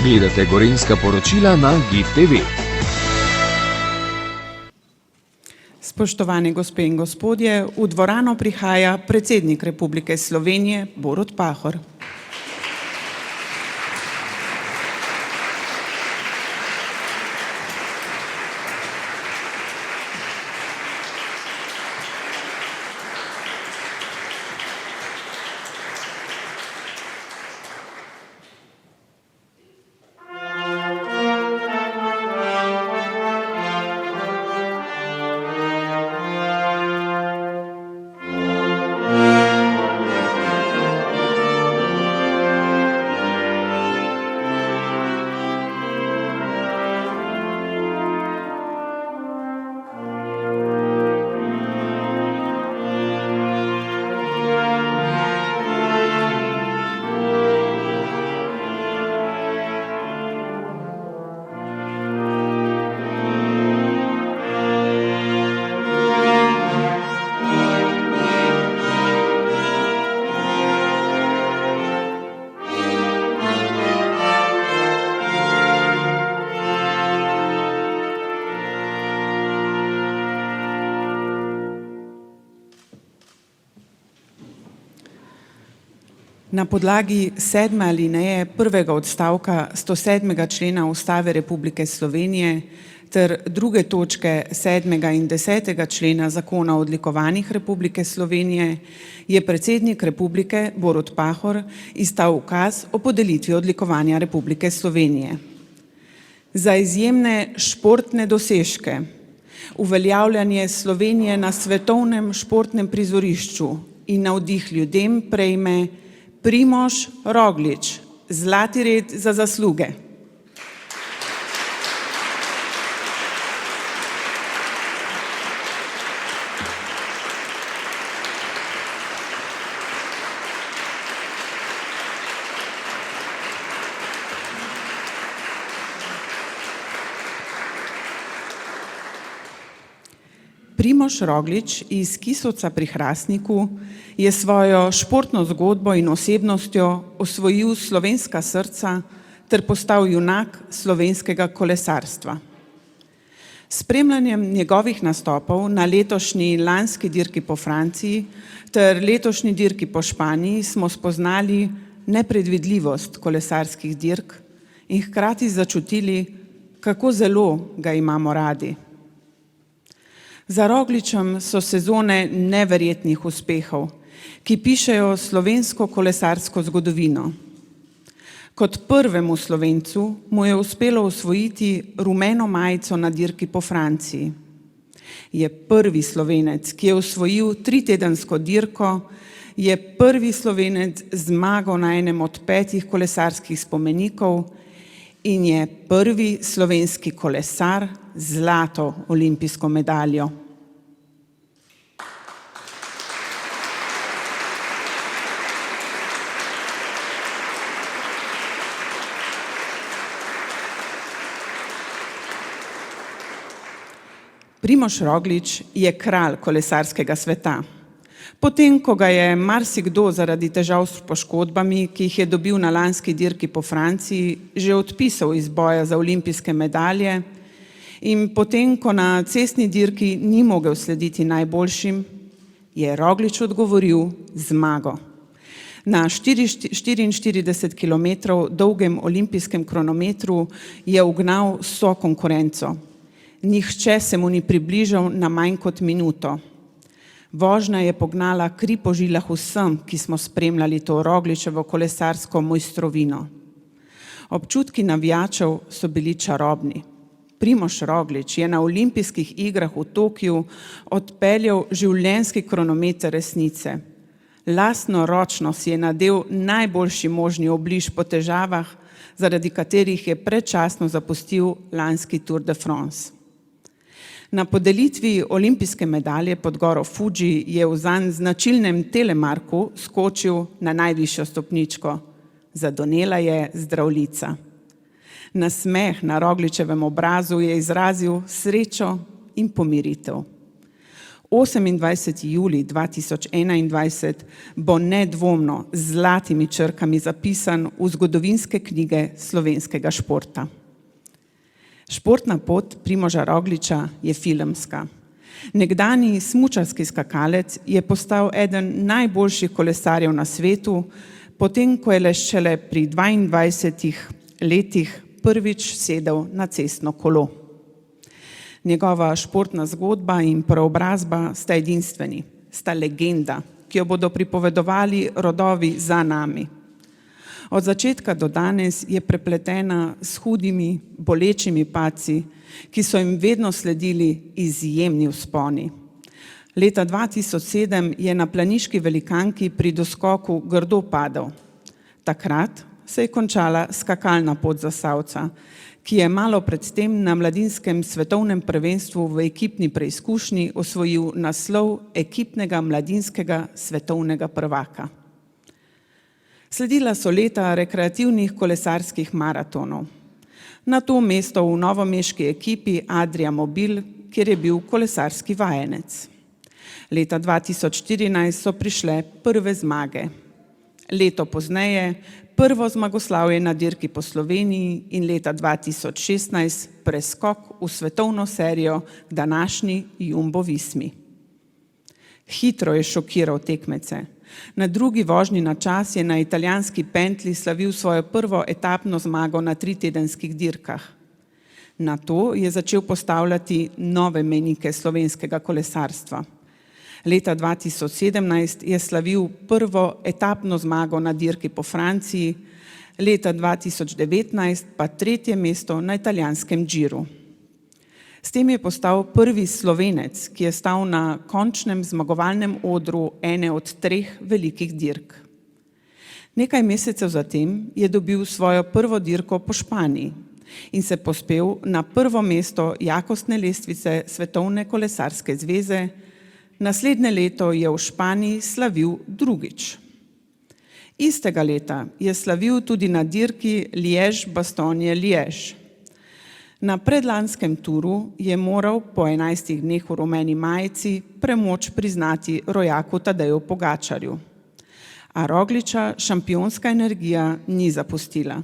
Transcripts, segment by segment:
Gledate Gorenjska poročila na GIF TV. Spoštovani gospe in gospodje, v dvorano prihaja predsednik Republike Slovenije Borut Pahor. Na podlagi 7. alineje prvega odstavka 107. člena Ustave Republike Slovenije ter druge točke 7. in 10. člena Zakona o odlikovanjih Republike Slovenije je predsednik Republike Borut Pahor izdal ukaz o podelitvi odlikovanja Republike Slovenije. Za izjemne športne dosežke, uveljavljanje Slovenije na svetovnem športnem prizorišču in navdih ljudem prejme Primož Roglič, zlati red za zasluge. Primož Roglič iz Kisovca pri Hrastniku je svojo športno zgodbo in osebnostjo osvojil slovenska srca ter postal junak slovenskega kolesarstva. S spremljanjem njegovih nastopov na letošnji lanski dirki po Franciji ter letošnji dirki po Španiji smo spoznali nepredvidljivost kolesarskih dirk in hkrati začutili, kako zelo ga imamo radi. Za Rogličem so sezone neverjetnih uspehov, ki pišejo slovensko kolesarsko zgodovino. Kot prvemu Slovencu mu je uspelo osvojiti rumeno majico na dirki po Franciji. Je prvi Slovenec, ki je osvojil 3-tedensko dirko, je prvi Slovenec zmagal na enem od 5 kolesarskih spomenikov in je prvi slovenski kolesar z zlato olimpijsko medaljo. Primož Roglič je kralj kolesarskega sveta. Potem, ko ga je marsikdo zaradi težav s poškodbami, ki jih je dobil na lanski dirki po Franciji, že odpisal iz boja za olimpijske medalje, in potem, ko na cestni dirki ni mogel slediti najboljšim, je Roglič odgovoril zmago. Na 44 kilometrov dolgem olimpijskem kronometru je ugnal vso konkurenco. Nihče se mu ni približal na manj kot minuto. Vožnja je pognala kri po žilah vsem, ki smo spremljali to Rogličevo kolesarsko mojstrovino. Občutki navijačev so bili čarobni. Primož Roglič je na olimpijskih igrah v Tokiu odpeljal življenjski kronometer resnice. Lastno ročno si je nadel najboljši možni obliž po težavah, zaradi katerih je predčasno zapustil lanski Tour de France. Na podelitvi olimpijske medalje pod goro Fuji je v zanj značilnem telemarku skočil na najvišjo stopničko. Zadonela je zdravljica. Nasmeh na Rogličevem obrazu je izrazil srečo in pomiritev. 28. julij 2021 bo nedvomno z zlatimi črkami zapisan v zgodovinske knjige slovenskega športa. Športna pot Primoža Rogliča je filmska. Nekdanji smučarski skakalec je postal eden najboljših kolesarjev na svetu, potem ko je šele pri 22 letih prvič sedel na cestno kolo. Njegova športna zgodba in preobrazba sta edinstveni, sta legenda, ki jo bodo pripovedovali rodovi za nami. Od začetka do danes je prepletena s hudimi, bolečimi padci, ki so jim vedno sledili izjemni vzponi. Leta 2007 je na planiški velikanki pri doskoku grdo padel. Takrat se je končala skakalna pot Zasavca, ki je malo predtem na mladinskem svetovnem prvenstvu v ekipni preizkušnji osvojil naslov ekipnega mladinskega svetovnega prvaka. Sledila so leta rekreativnih kolesarskih maratonov. Na to mesto v novomeški ekipi Adria Mobil, kjer je bil kolesarski vajenec. Leta 2014 so prišle prve zmage. Leto pozneje prvo zmagoslavje na dirki po Sloveniji in leta 2016 preskok v svetovno serijo današnji Jumbo Vismi. Hitro je šokiral tekmece. Na drugi vožnji na čas je na italijanski Pentli slavil svojo prvo etapno zmago na 3-tedenskih dirkah. Nato je začel postavljati nove mejnike slovenskega kolesarstva. Leta 2017 je slavil prvo etapno zmago na dirki po Franciji, leta 2019 pa tretje mesto na italijanskem Giru. S tem je postal prvi Slovenec, ki je stal na končnem zmagovalnem odru ene od 3 velikih dirk. Nekaj mesecev zatem je dobil svojo prvo dirko po Španiji in se povzpel na prvo mesto jakostne lestvice Svetovne kolesarske zveze. Naslednje leto je v Španiji slavil drugič. Istega leta je slavil tudi na dirki Liège-Bastogne-Liège. Na predlanskem turu je moral po 11 dneh v rumeni majici premoč priznati rojaku Tadeju Pogačarju. A Rogliča šampionska energija ni zapustila.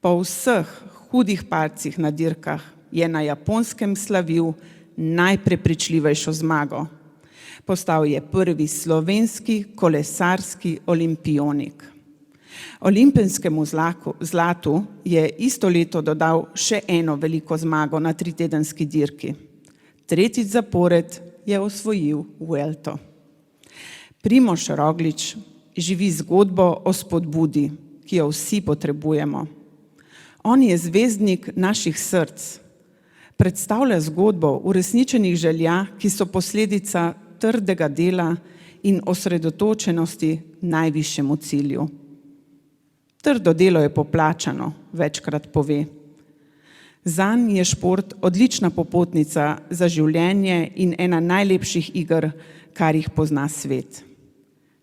Po vseh hudih padcih na dirkah je na Japonskem slavil najprepričljivejšo zmago. Postal je prvi slovenski kolesarski olimpionik. Olimpijskemu zlatu je isto leto dodal še eno veliko zmago na 3-tedenski dirki. Tretjič zapored je osvojil Vuelto. Primož Roglič živi zgodbo o spodbudi, ki jo vsi potrebujemo. On je zvezdnik naših src. Predstavlja zgodbo uresničenih želja, ki so posledica trdega dela in osredotočenosti najvišjemu cilju. Trdo delo je poplačano, večkrat pove. Zanj je šport odlična popotnica za življenje in ena najlepših iger, kar jih pozna svet.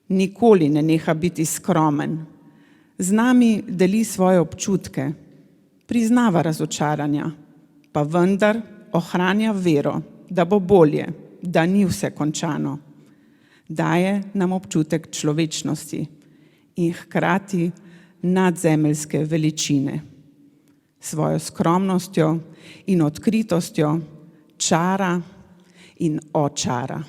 Nikoli ne neha biti skromen. Z nami deli svoje občutke, priznava razočaranja, pa vendar ohranja vero, da bo bolje, da ni vse končano. Daje nam občutek človečnosti in hkrati nadzemeljske veličine. Svojo skromnostjo in odkritostjo čara in očara.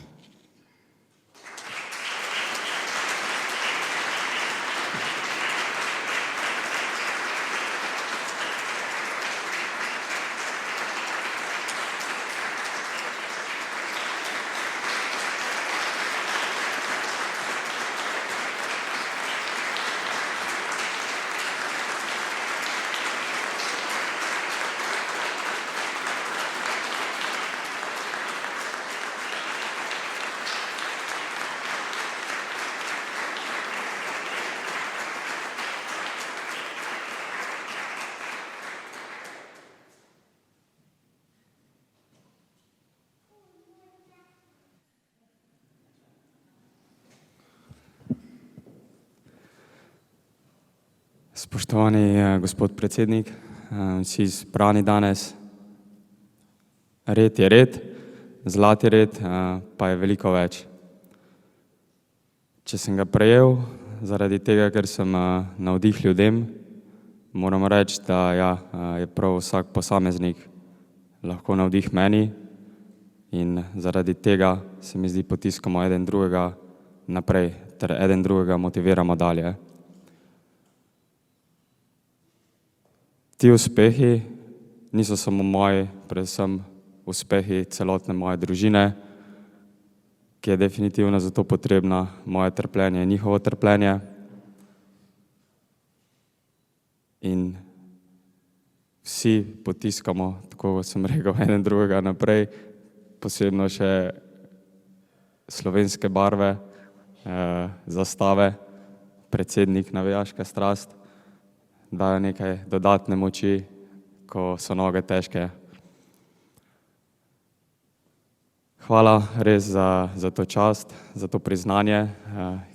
Spoštovani gospod predsednik, vsi zbrani danes, red je red, zlati red pa je veliko več. Če sem ga prejel zaradi tega, ker sem navdih ljudem, moram reči, da je prav vsak posameznik lahko navdih meni in zaradi tega se mi zdi, potiskamo eden drugega naprej ter eden drugega motiviramo dalje. Ti uspehi niso samo moji, predvsem uspehi celotne moje družine, ki je definitivno zato potrebna moje trpljenje in njihovo trpljenje. In vsi potiskamo, tako kot sem rekel, eden drugega naprej, posebno še slovenske barve, zastave, predsednik, navijaška strast, dajo nekaj dodatne moči, ko so noge težke. Hvala res za to čast, za to priznanje,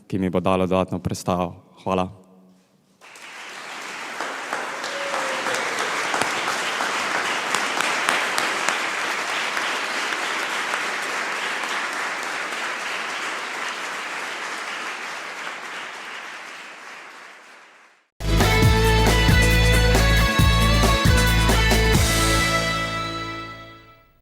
ki mi bo dalo dodatno predstavo. Hvala.